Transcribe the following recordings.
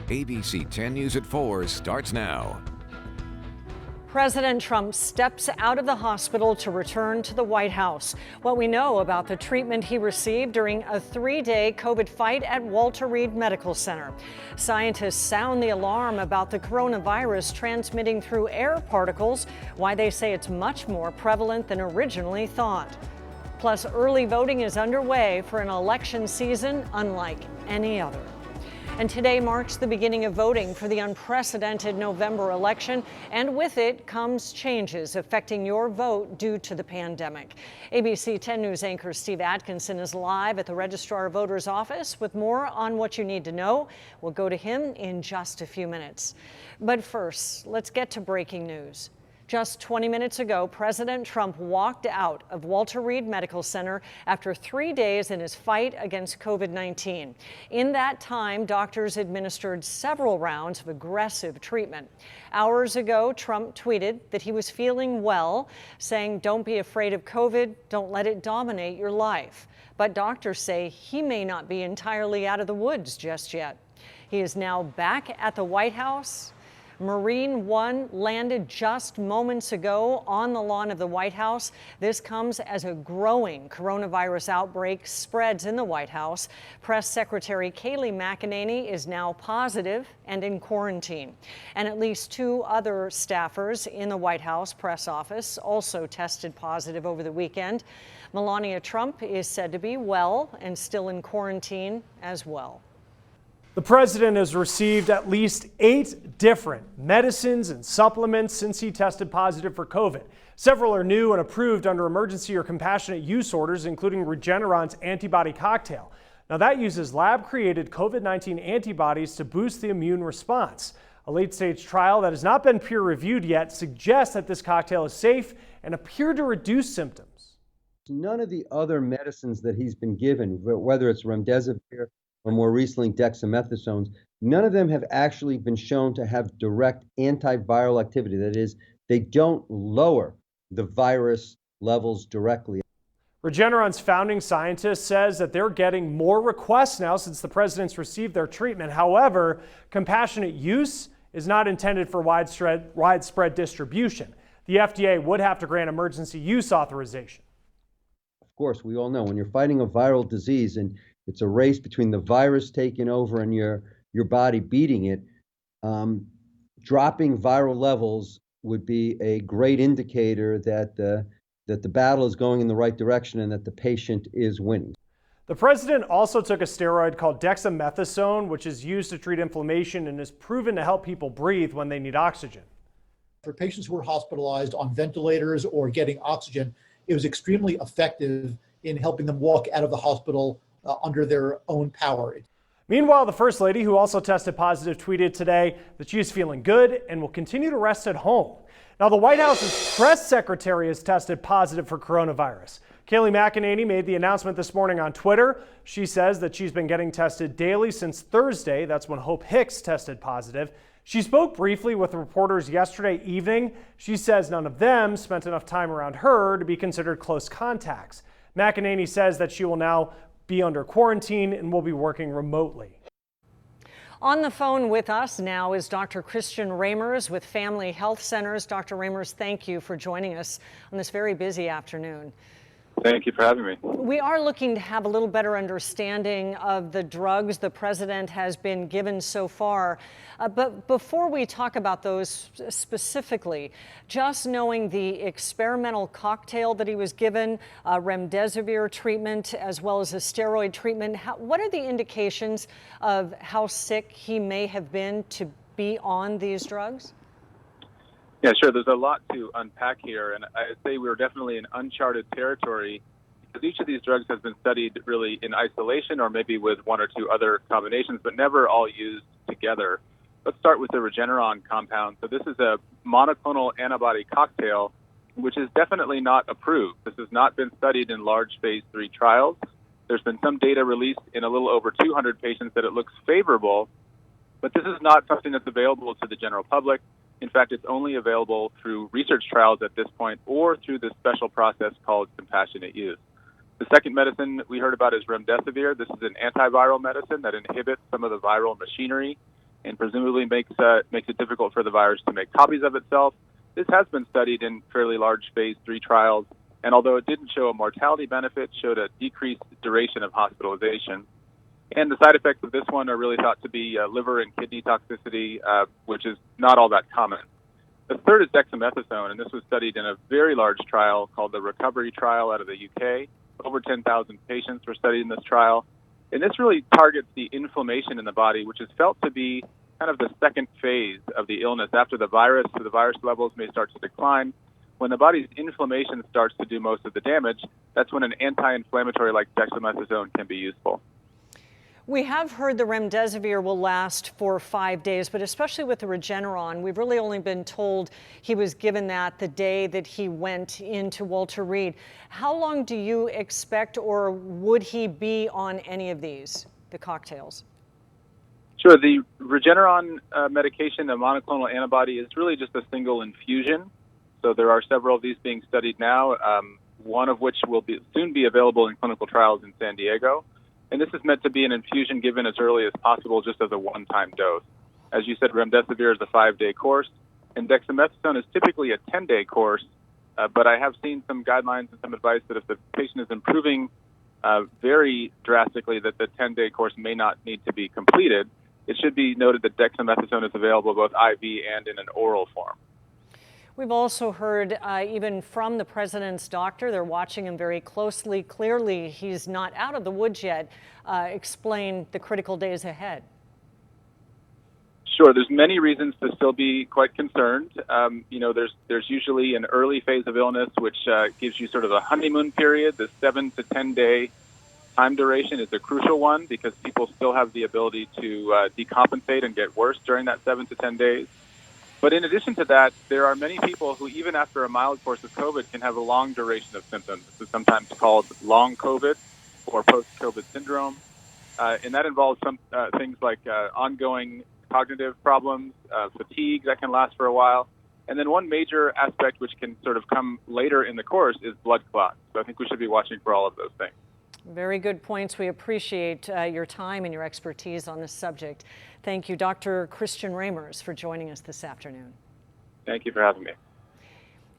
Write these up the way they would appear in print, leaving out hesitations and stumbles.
ABC 10 News at 4 starts now. President Trump steps out of the hospital to return to the White House. What we know about the treatment he received during a 3-day COVID fight at Walter Reed Medical Center. Scientists sound the alarm about the coronavirus transmitting through air particles, why they say it's much more prevalent than originally thought. Plus, early voting is underway for an election season unlike any other. And today marks the beginning of voting for the unprecedented November election, and with it comes changes affecting your vote due to the pandemic. ABC 10 News anchor Steve Atkinson is live at the Registrar of Voters office with more on what you need to know. We'll go to him in just a few minutes. But first, let's get to breaking news. Just 20 minutes ago, President Trump walked out of Walter Reed Medical Center after 3 days in his fight against COVID-19. In that time, doctors administered several rounds of aggressive treatment. Hours ago, Trump tweeted that he was feeling well, saying, "Don't be afraid of COVID, don't let it dominate your life." But doctors say he may not be entirely out of the woods just yet. He is now back at the White House. Marine One landed just moments ago on the lawn of the White House. This comes as a growing coronavirus outbreak spreads in the White House. Press Secretary Kayleigh McEnany is now positive and in quarantine. And at least 2 other staffers in the White House press office also tested positive over the weekend. Melania Trump is said to be well and still in quarantine as well. The president has received at least 8 different medicines and supplements since he tested positive for COVID. Several are new and approved under emergency or compassionate use orders, including Regeneron's antibody cocktail. Now that uses lab-created COVID-19 antibodies to boost the immune response. A late-stage trial that has not been peer-reviewed yet suggests that this cocktail is safe and appeared to reduce symptoms. None of the other medicines that he's been given, whether it's remdesivir or more recently dexamethasones, none of them have actually been shown to have direct antiviral activity. That is, they don't lower the virus levels directly. Regeneron's founding scientist says that they're getting more requests now since the president's received their treatment. However, compassionate use is not intended for widespread distribution. The FDA would have to grant emergency use authorization. Of course, we all know when you're fighting a viral disease and it's a race between the virus taking over and your body beating it. Dropping viral levels would be a great indicator that the battle is going in the right direction and that the patient is winning. The president also took a steroid called dexamethasone, which is used to treat inflammation and is proven to help people breathe when they need oxygen. For patients who are hospitalized on ventilators or getting oxygen, it was extremely effective in helping them walk out of the hospital under their own power. Meanwhile, the First Lady, who also tested positive, tweeted today that she is feeling good and will continue to rest at home. Now, the White House's press secretary has tested positive for coronavirus. Kayleigh McEnany made the announcement this morning on Twitter. She says that she's been getting tested daily since Thursday. That's when Hope Hicks tested positive. She spoke briefly with reporters yesterday evening. She says none of them spent enough time around her to be considered close contacts. McEnany says that she will now be under quarantine and will be working remotely. On the phone with us now is Dr. Christian Ramers with Family Health Centers. Dr. Ramers, thank you for joining us on this very busy afternoon. Thank you for having me. We are looking to have a little better understanding of the drugs the president has been given so far. But before we talk about those specifically, just knowing the experimental cocktail that he was given, remdesivir treatment, as well as a steroid treatment, what are the indications of how sick he may have been to be on these drugs? Yeah, sure. There's a lot to unpack here, and I'd say we're definitely in uncharted territory because each of these drugs has been studied really in isolation or maybe with 1 or 2 other combinations, but never all used together. Let's start with the Regeneron compound. So this is a monoclonal antibody cocktail, which is definitely not approved. This has not been studied in large phase 3 trials. There's been some data released in a little over 200 patients that it looks favorable, but this is not something that's available to the general public. In fact, it's only available through research trials at this point or through this special process called compassionate use. The second medicine we heard about is remdesivir. This is an antiviral medicine that inhibits some of the viral machinery and presumably makes it difficult for the virus to make copies of itself. This has been studied in fairly large phase 3 trials, and although it didn't show a mortality benefit, showed a decreased duration of hospitalization. And the side effects of this one are really thought to be liver and kidney toxicity, which is not all that common. The third is dexamethasone, and this was studied in a very large trial called the Recovery Trial out of the UK. Over 10,000 patients were studied in this trial. And this really targets the inflammation in the body, which is felt to be kind of the second phase of the illness. After the virus levels may start to decline. When the body's inflammation starts to do most of the damage, that's when an anti-inflammatory like dexamethasone can be useful. We have heard the remdesivir will last for 5 days, but especially with the Regeneron, we've really only been told he was given that the day that he went into Walter Reed. How long do you expect, or would he be on any of these, the cocktails? Sure. The Regeneron medication, a monoclonal antibody, is really just a single infusion. So there are several of these being studied now, one of which will soon be available in clinical trials in San Diego. And this is meant to be an infusion given as early as possible, just as a one-time dose. As you said, remdesivir is a 5-day course, and dexamethasone is typically a 10-day course. But I have seen some guidelines and some advice that if the patient is improving very drastically, that the 10-day course may not need to be completed. It should be noted that dexamethasone is available both IV and in an oral form. We've also heard even from the president's doctor, they're watching him very closely. Clearly, he's not out of the woods yet. Explain the critical days ahead. Sure, there's many reasons to still be quite concerned. There's usually an early phase of illness, which gives you sort of a honeymoon period. The 7 to 10 day time duration is a crucial one because people still have the ability to decompensate and get worse during that 7 to 10 days. But in addition to that, there are many people who, even after a mild course of COVID, can have a long duration of symptoms. This is sometimes called long COVID or post-COVID syndrome. And that involves some things like ongoing cognitive problems, fatigue that can last for a while. And then one major aspect which can sort of come later in the course is blood clots. So I think we should be watching for all of those things. Very good points. We appreciate your time and your expertise on this subject. Thank you, Dr. Christian Ramers, for joining us this afternoon. Thank you for having me.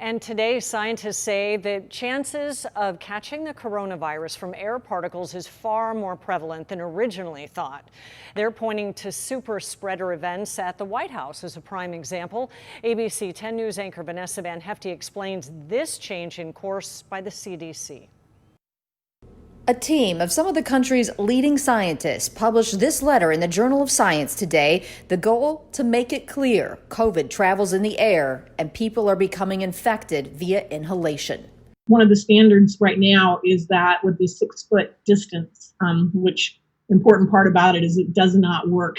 And today, scientists say that chances of catching the coronavirus from air particles is far more prevalent than originally thought. They're pointing to super spreader events at the White House as a prime example. ABC 10 News anchor Vanessa Van Hefty explains this change in course by the CDC. A team of some of the country's leading scientists published this letter in the Journal of Science today. The goal, to make it clear COVID travels in the air and people are becoming infected via inhalation. One of the standards right now is that with the 6 foot distance, which important part about it is it does not work.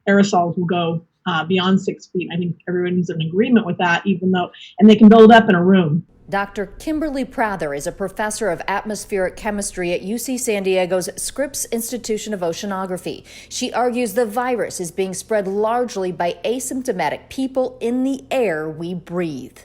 Aerosols will go beyond 6 feet. I think everyone's in agreement with that, and they can build up in a room. Dr. Kimberly Prather is a professor of atmospheric chemistry at UC San Diego's Scripps Institution of Oceanography. She argues the virus is being spread largely by asymptomatic people in the air we breathe.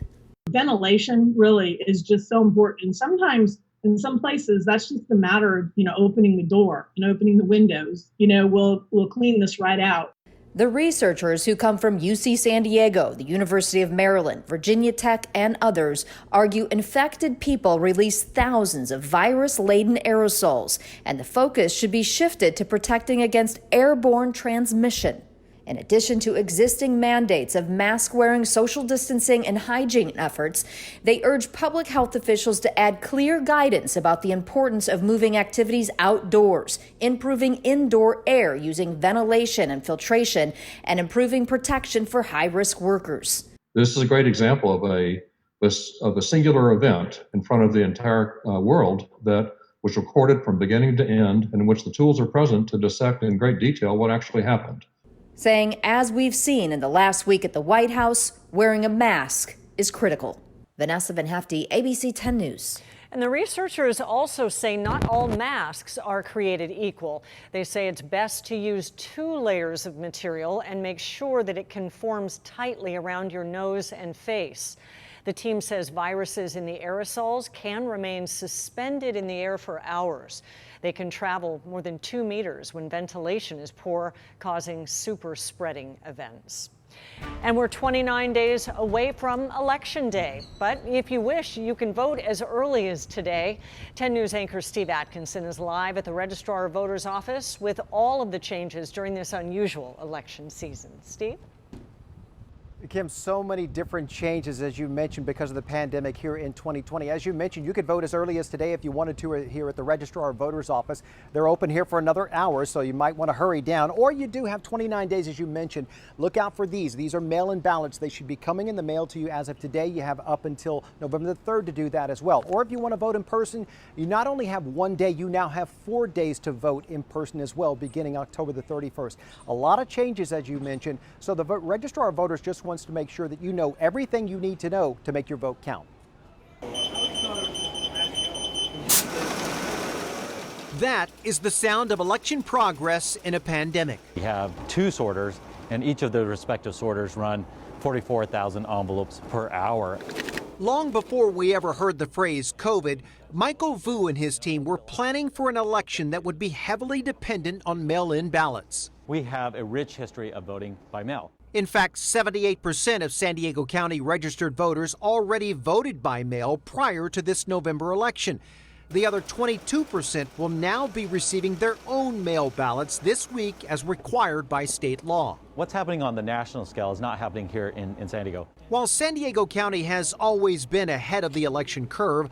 Ventilation really is just so important. And sometimes in some places, that's just a matter of, opening the door and opening the windows. We'll clean this right out. The researchers, who come from UC San Diego, the University of Maryland, Virginia Tech, and others, argue infected people release thousands of virus-laden aerosols, and the focus should be shifted to protecting against airborne transmission. In addition to existing mandates of mask-wearing, social distancing, and hygiene efforts, they urge public health officials to add clear guidance about the importance of moving activities outdoors, improving indoor air using ventilation and filtration, and improving protection for high-risk workers. This is a great example of a singular event in front of the entire world that was recorded from beginning to end, and in which the tools are present to dissect in great detail what actually happened. Saying, as we've seen in the last week at the White House, wearing a mask is critical. Vanessa Van Hefty, ABC 10 News. And the researchers also say not all masks are created equal. They say it's best to use 2 layers of material and make sure that it conforms tightly around your nose and face. The team says viruses in the aerosols can remain suspended in the air for hours. They can travel more than 2 meters when ventilation is poor, causing super spreading events. And we're 29 days away from Election Day. But if you wish, you can vote as early as today. 10 News anchor Steve Atkinson is live at the Registrar of Voters office with all of the changes during this unusual election season. Steve? Kim, so many different changes, as you mentioned, because of the pandemic here in 2020. As you mentioned, you could vote as early as today if you wanted to here at the Registrar of Voters office. They're open here for another hour, so you might want to hurry down. Or you do have 29 days, as you mentioned. Look out for these. These are mail-in ballots. They should be coming in the mail to you as of today. You have up until November the 3rd to do that as well. Or if you want to vote in person, you not only have 1 day, you now have 4 days to vote in person as well, beginning October the 31st. A lot of changes, as you mentioned. So the Registrar of Voters just wants to make sure that you know everything you need to know to make your vote count. That is the sound of election progress in a pandemic. We have 2 sorters, and each of the respective sorters run 44,000 envelopes per hour. Long before we ever heard the phrase COVID, Michael Vu and his team were planning for an election that would be heavily dependent on mail-in ballots. We have a rich history of voting by mail. In fact, 78% of San Diego County registered voters already voted by mail prior to this November election. The other 22% will now be receiving their own mail ballots this week as required by state law. What's happening on the national scale is not happening here in San Diego. While San Diego County has always been ahead of the election curve,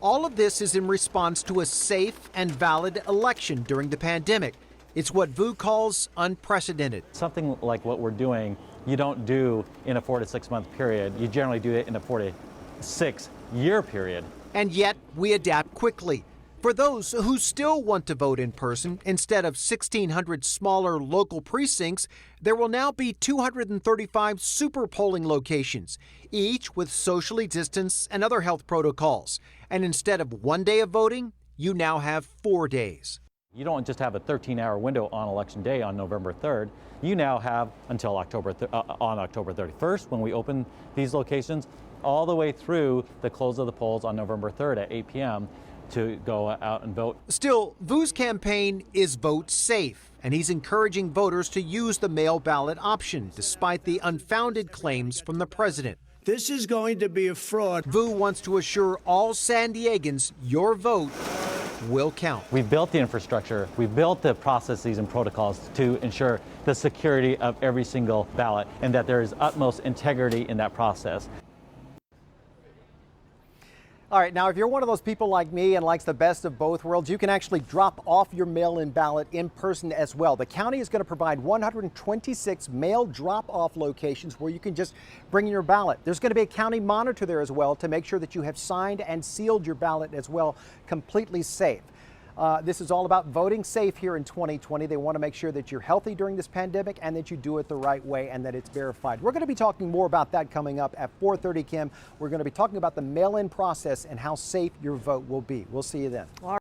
all of this is in response to a safe and valid election during the pandemic. It's what Vu calls unprecedented. Something like what we're doing, you don't do in a 4 to 6 month period. You generally do it in a 4 to 6 year period. And yet we adapt quickly. For those who still want to vote in person, instead of 1,600 smaller local precincts, there will now be 235 super polling locations, each with socially distanced and other health protocols. And instead of 1 day of voting, you now have 4 days. You don't just have a 13-hour window on Election Day on November 3rd. You now have until on October 31st when we open these locations, all the way through the close of the polls on November 3rd at 8 p.m. to go out and vote. Still, Vu's campaign is vote safe, and he's encouraging voters to use the mail ballot option, despite the unfounded claims from the president. This is going to be a fraud. Vu wants to assure all San Diegans your vote will count. We've built the infrastructure, we've built the processes and protocols to ensure the security of every single ballot and that there is utmost integrity in that process. All right, now if you're one of those people like me and likes the best of both worlds, you can actually drop off your mail-in ballot in person as well. The county is going to provide 126 mail drop-off locations where you can just bring in your ballot. There's going to be a county monitor there as well to make sure that you have signed and sealed your ballot as well, completely safe. This is all about voting safe here in 2020. They want to make sure that you're healthy during this pandemic and that you do it the right way and that it's verified. We're going to be talking more about that coming up at 4:30, Kim. We're going to be talking about the mail-in process and how safe your vote will be. We'll see you then.